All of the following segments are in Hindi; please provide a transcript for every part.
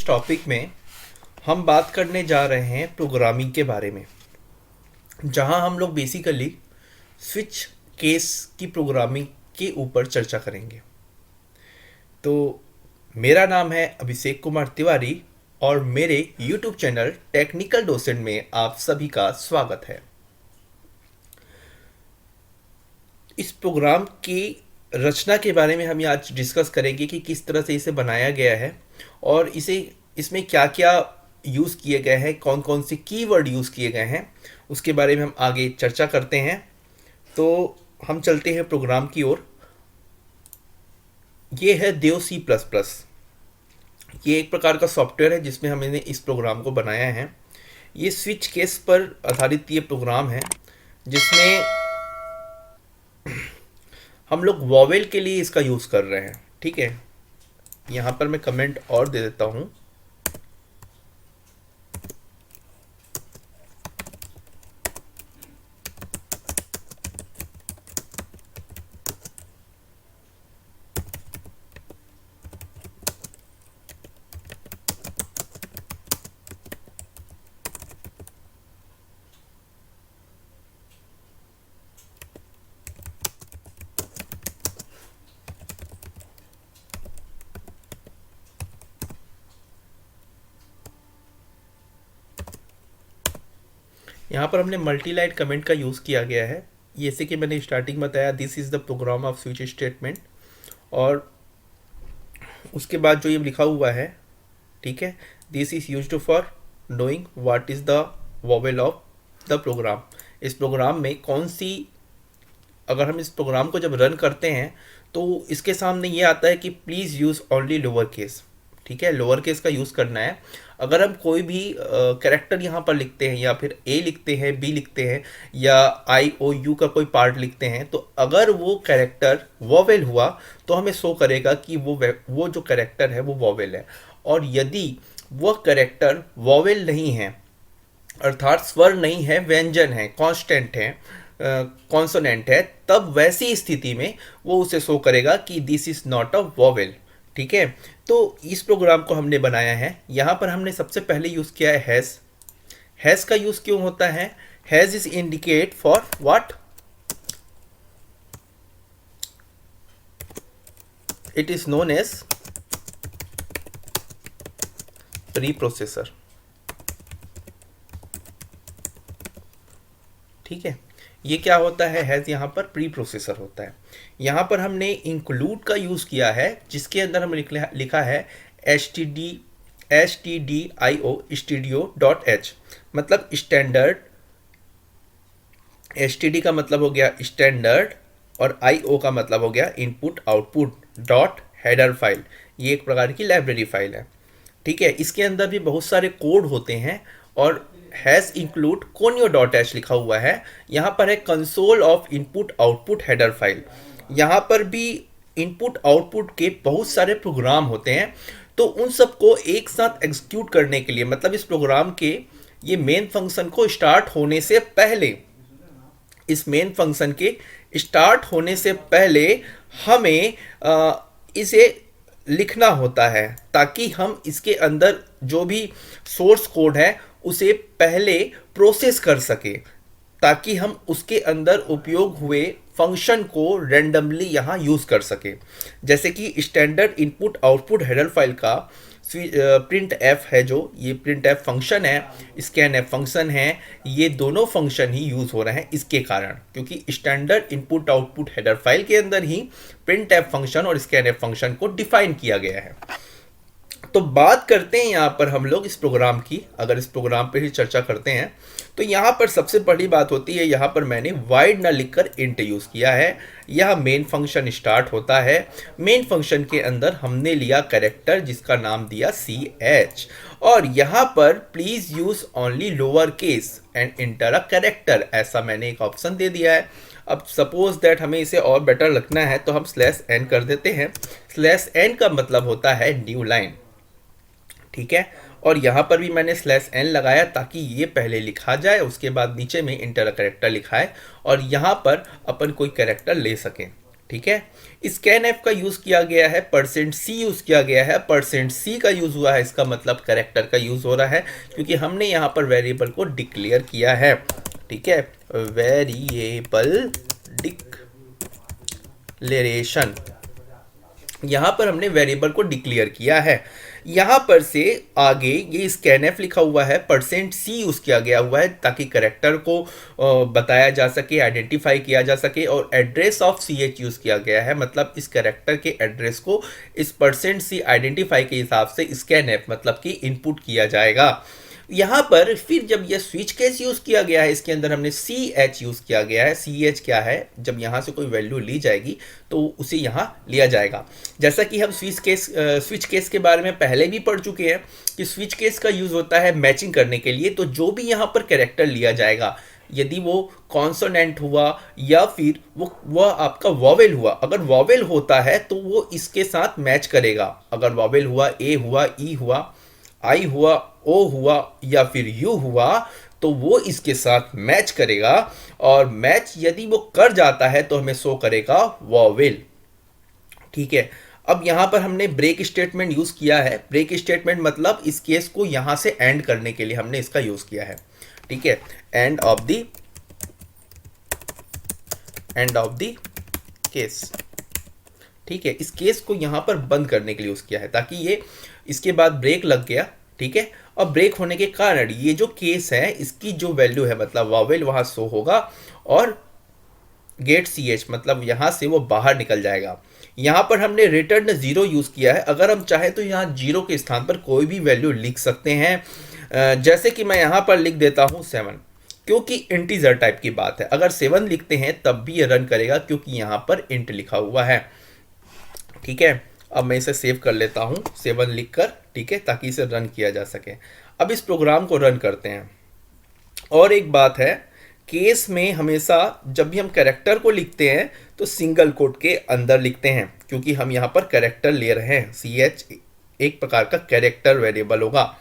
इस टॉपिक में हम बात करने जा रहे हैं प्रोग्रामिंग के बारे में, जहां हम लोग बेसिकली स्विच केस की प्रोग्रामिंग के ऊपर चर्चा करेंगे। तो मेरा नाम है अभिषेक कुमार तिवारी और मेरे YouTube चैनल टेक्निकल डोसेंट में आप सभी का स्वागत है। इस प्रोग्राम की रचना के बारे में हम आज डिस्कस करेंगे कि किस तरह से इसे बनाया गया है और इसमें क्या क्या यूज़ किए गए हैं, कौन कौन से कीवर्ड यूज़ किए गए हैं, उसके बारे में हम आगे चर्चा करते हैं। तो हम चलते हैं प्रोग्राम की ओर। ये है देव C++। ये एक प्रकार का सॉफ्टवेयर है जिसमें हमने इस प्रोग्राम को बनाया है। ये स्विच केस पर आधारित ये प्रोग्राम है जिसमें हम लोग वॉवेल के लिए इसका यूज़ कर रहे हैं। ठीक है, यहाँ पर मैं कमेंट और दे देता हूँ। यहाँ पर हमने मल्टीलाइन कमेंट का यूज़ किया गया है। जैसे कि मैंने स्टार्टिंग में बताया, this is the program of switch statement, और उसके बाद जो ये लिखा हुआ है, ठीक है, this is used for knowing what is the vowel of the program. इस प्रोग्राम में कौन सी, अगर हम इस प्रोग्राम को जब रन करते हैं तो इसके सामने ये आता है कि please use only lower case. ठीक है, लोअर केस का यूज़ करना है। अगर हम कोई भी कैरेक्टर यहाँ पर लिखते हैं या फिर ए लिखते हैं, बी लिखते हैं या आई ओ यू का कोई पार्ट लिखते हैं, तो अगर वो कैरेक्टर वॉवेल हुआ तो हमें शो करेगा कि वो जो कैरेक्टर है वो वॉवेल है। और यदि वह कैरेक्टर वॉवेल नहीं है, अर्थात स्वर नहीं है, व्यंजन है, कॉन्स्टेंट है, कॉन्सोनेंट है, तब वैसी स्थिति में वो उसे शो करेगा कि this is not a vowel. ठीक है, तो इस प्रोग्राम को हमने बनाया है। यहाँ पर हमने सबसे पहले यूज़ किया है हैश। हैश का यूज़ क्यों होता है? Hash is indicate for what? It is known as pre processor. ठीक है, ये क्या होता है? हैज़ यहाँ पर प्री प्रोसेसर होता है। यहाँ पर हमने इंक्लूड का यूज़ किया है, जिसके अंदर हमने लिखा है stdio studio.h, मतलब स्टैंडर्ड। std का मतलब हो गया स्टैंडर्ड और io का मतलब हो गया input output dot header file. ये एक प्रकार की लाइब्रेरी फाइल है। ठीक है, इसके अंदर भी बहुत सारे कोड होते हैं और has include conio dot H लिखा हुआ है। यहाँ पर है console of input output header file. यहाँ पर भी इनपुट आउटपुट के बहुत सारे प्रोग्राम होते हैं, तो उन सबको एक साथ एग्जीक्यूट करने के लिए, मतलब इस प्रोग्राम के ये मेन फंक्शन को स्टार्ट होने से पहले, इस मेन फंक्शन के स्टार्ट होने से पहले हमें इसे लिखना होता है, ताकि हम इसके अंदर जो भी सोर्स कोड है उसे पहले प्रोसेस कर सके, ताकि हम उसके अंदर उपयोग हुए फंक्शन को रैंडमली यहाँ यूज़ कर सके। जैसे कि standard input output header file का प्रिंट एफ है, जो ये प्रिंट एफ फंक्शन है, स्कैन एफ फंक्शन है, ये दोनों फंक्शन ही यूज़ हो रहे हैं इसके कारण, क्योंकि standard input output header file के अंदर ही प्रिंट एफ फंक्शन और स्कैन एफ फंक्शन को डिफाइन किया गया है। तो बात करते हैं यहाँ पर हम लोग इस प्रोग्राम की। अगर इस प्रोग्राम पे ही चर्चा करते हैं तो यहाँ पर सबसे बड़ी बात होती है, यहाँ पर मैंने वाइड ना लिखकर इंट यूज़ किया है। यह मेन फंक्शन स्टार्ट होता है। मेन फंक्शन के अंदर हमने लिया कैरेक्टर जिसका नाम दिया CH, और यहाँ पर please use only lower case and inter a character, ऐसा मैंने एक ऑप्शन दे दिया है। अब सपोज दैट हमें इसे और बेटर रखना है तो हम /n कर देते हैं। /n का मतलब होता है न्यू लाइन। ठीक है, और यहाँ पर भी मैंने /n लगाया ताकि ये पहले लिखा जाए, उसके बाद नीचे में इंटर कैरेक्टर लिखा है और यहाँ पर अपन कोई कैरेक्टर ले सकें। ठीक है। स्कैन एफ का यूज किया गया है, %c यूज किया गया है, %c का यूज हुआ है, इसका मतलब कैरेक्टर का यूज हो रहा है क्योंकि हमने यहाँ पर वेरिएबल को डिक्लेयर किया है। ठीक है, वेरिएबल डिक्लेरेशन, यहाँ पर हमने वेरिएबल को डिक्लेयर किया है। यहाँ पर से आगे ये स्कैनएफ लिखा हुआ है, %c यूज किया गया हुआ है ताकि करेक्टर को बताया जा सके, आइडेंटिफाई किया जा सके, और एड्रेस ऑफ ch यूज किया गया है, मतलब इस करेक्टर के एड्रेस को इस %c आइडेंटिफाई के हिसाब से स्कैनएफ मतलब कि इनपुट किया जाएगा। यहाँ पर फिर जब यह स्विच केस यूज किया गया है, इसके अंदर हमने ch यूज किया गया है। ch क्या है, जब यहाँ से कोई वैल्यू ली जाएगी तो उसे यहाँ लिया जाएगा। जैसा कि हम स्विच केस के बारे में पहले भी पढ़ चुके हैं कि स्विच केस का यूज होता है मैचिंग करने के लिए। तो जो भी यहाँ पर कैरेक्टर लिया जाएगा, यदि वो कॉन्सोनेंट हुआ या फिर वो आपका वॉवेल हुआ, अगर वॉवेल होता है तो वो इसके साथ मैच करेगा। अगर वॉवेल हुआ, ए हुआ, ई हुआ, आई हुआ, ओ हुआ या फिर यू हुआ, तो वो इसके साथ मैच करेगा, और मैच यदि वो कर जाता है तो हमें शो करेगा वॉवेल। ठीक है, अब यहाँ पर हमने ब्रेक स्टेटमेंट यूज किया है। ब्रेक स्टेटमेंट मतलब इस केस को यहाँ से एंड करने के लिए हमने इसका यूज किया है। ठीक है, एंड ऑफ द केस। ठीक है, इस केस को यहाँ पर बंद करने के लिए यूज किया है ताकि ये इसके बाद ब्रेक लग गया। ठीक है, और ब्रेक होने के कारण ये जो केस है इसकी जो वैल्यू है मतलब वॉवेल वहां शो होगा और गेट ch मतलब यहां से वो बाहर निकल जाएगा। यहां पर हमने रिटर्न 0 यूज किया है। अगर हम चाहे तो यहाँ 0 के स्थान पर कोई भी वैल्यू लिख सकते हैं, जैसे कि मैं यहाँ पर लिख देता हूँ 7, क्योंकि इंटीजर टाइप की बात है। अगर 7 लिखते हैं तब भी ये रन करेगा क्योंकि यहाँ पर इंट लिखा हुआ है। ठीक है, अब मैं इसे सेव कर लेता हूँ 7 लिखकर। ठीक है, ताकि इसे रन किया जा सके। अब इस प्रोग्राम को रन करते हैं। और एक बात है, केस में हमेशा जब भी हम कैरेक्टर को लिखते हैं तो सिंगल कोट के अंदर लिखते हैं, क्योंकि हम यहाँ पर कैरेक्टर ले रहे हैं। ch एक प्रकार का कैरेक्टर वेरिएबल होगा,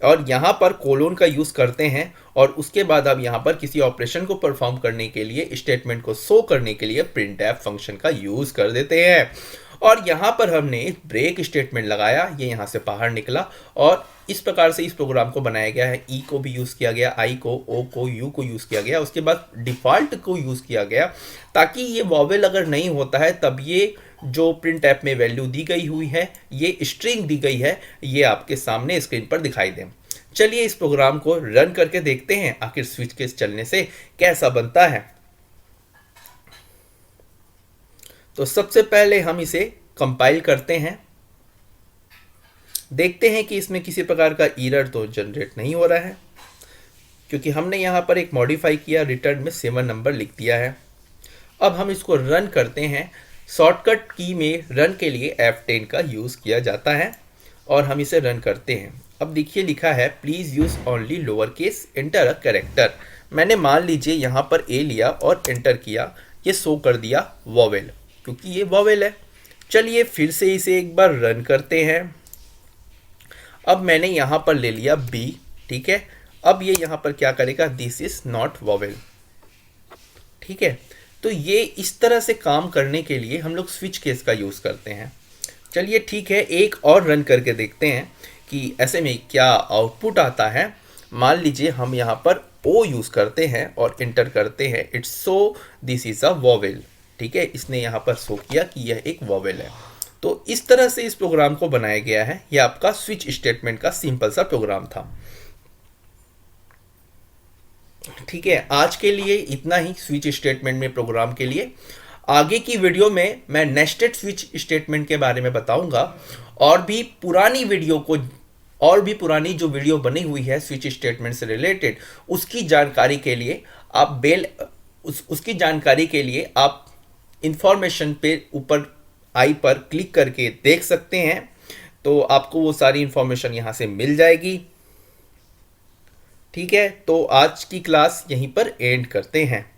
और यहाँ पर कोलोन का यूज करते हैं, और उसके बाद अब यहाँ पर किसी ऑपरेशन को परफॉर्म करने के लिए, स्टेटमेंट को शो करने के लिए printf फंक्शन का यूज कर देते हैं। और यहाँ पर हमने ब्रेक स्टेटमेंट लगाया, ये यहाँ से बाहर निकला, और इस प्रकार से इस प्रोग्राम को बनाया गया है। ई को भी यूज़ किया गया, आई को, ओ को, यू को यूज़ किया गया, उसके बाद डिफ़ॉल्ट को यूज़ किया गया, ताकि ये वॉवेल अगर नहीं होता है तब ये जो प्रिंट ऐप में वैल्यू दी गई हुई है, ये स्ट्रिंग दी गई है, ये आपके सामने स्क्रीन पर दिखाई दे। चलिए इस प्रोग्राम को रन करके देखते हैं आखिर स्विच केस चलने से कैसा बनता है। तो सबसे पहले हम इसे कंपाइल करते हैं, देखते हैं कि इसमें किसी प्रकार का एरर तो जनरेट नहीं हो रहा है, क्योंकि हमने यहाँ पर एक मॉडिफाई किया, रिटर्न में 7 नंबर लिख दिया है। अब हम इसको रन करते हैं। शॉर्टकट की में रन के लिए F10 का यूज़ किया जाता है, और हम इसे रन करते हैं। अब देखिए लिखा है please use only lower case, enter a character. मैंने मान लीजिए यहाँ पर ए लिया और एंटर किया, ये शो कर दिया वॉवेल, क्योंकि ये वॉवेल है। चलिए फिर से इसे एक बार रन करते हैं। अब मैंने यहाँ पर ले लिया बी। ठीक है, अब ये यहाँ पर क्या करेगा, दिस इज नॉट वॉवेल। ठीक है, तो ये इस तरह से काम करने के लिए हम लोग स्विच केस का यूज़ करते हैं। चलिए ठीक है, एक और रन करके देखते हैं कि ऐसे में क्या आउटपुट आता है। मान लीजिए हम यहाँ पर ओ यूज़ करते हैं और इंटर करते हैं, it's so this is a vowel. ठीक है, इसने यहाँ पर शो किया कि यह एक वॉवेल है। तो इस तरह से इस प्रोग्राम को बनाया गया है। यह आपका स्विच स्टेटमेंट का सिंपल सा प्रोग्राम था। ठीक है, आज के लिए इतना ही स्विच स्टेटमेंट में प्रोग्राम के लिए। आगे की वीडियो में मैं नेस्टेड स्विच स्टेटमेंट के बारे में बताऊंगा, और भी पुरानी जो वीडियो बनी हुई है स्विच स्टेटमेंट से रिलेटेड, उसकी जानकारी के लिए आप इंफॉर्मेशन पे ऊपर आई पर क्लिक करके देख सकते हैं, तो आपको वो सारी इंफॉर्मेशन यहाँ से मिल जाएगी। ठीक है, तो आज की क्लास यहीं पर एंड करते हैं।